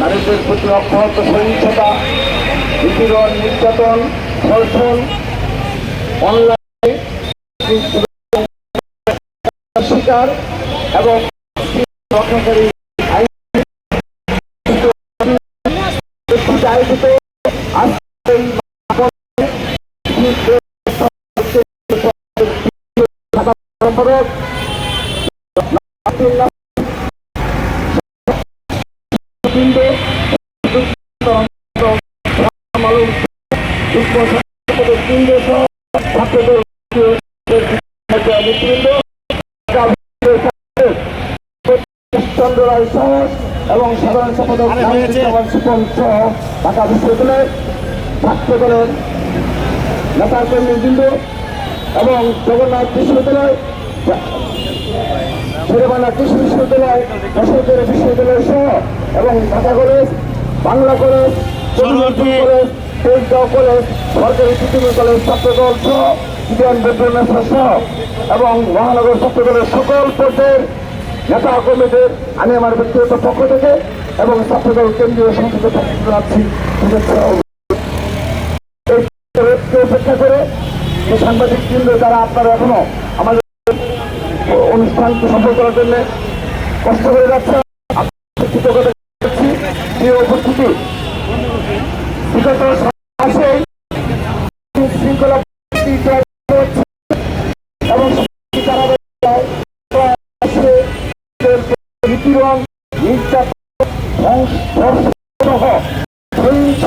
নারীদের প্রতি অব্যাহত সহিংসতা, নিপীড়ন, নির্যাতন, ধর্ষণ, অনলাইন শিকার এবং রক্ষাকারী আয়োজিত চন্দ্র রায় সহ এবং সাধারণ সম্পাদক সুপন সহ ঢাকা বিশ্ববিদ্যালয়ের ছাত্রদলের নেতা কর্মীবৃন্দ এবং জগন্নাথ বিশ্ববিদ্যালয়, শেরেবাংলা কৃষি বিশ্ববিদ্যালয়, বেসরকারি বিশ্ববিদ্যালয় সহ এবং Dhaka college, Bangla college, college, Tejgaon college, সরকারি তৃতীয় কলেজ ছাত্রদল সহ ইন্ডিয়ান বেডরুম সহ এবং মহানগর ছাত্রদলের সকল পর্যায়ের নেতা কর্মীদের আমি আমার ব্যক্তিগত পক্ষ থেকে এবং ছাত্রদল কেন্দ্রীয় সংসদের পক্ষ থেকে জানাচ্ছি শুভেচ্ছা। উপেক্ষা করে সাংবাদিক কেন্দ্র যারা আপনারা এখনো আমাদের অনুষ্ঠানকে সফল করার জন্য কষ্ট করে যাচ্ছে, উপস্থিতি বিগত মাসে শৃঙ্খলা এবং নিপীড়ন, নির্যাতন, ধর্ষণ সহ সহিংস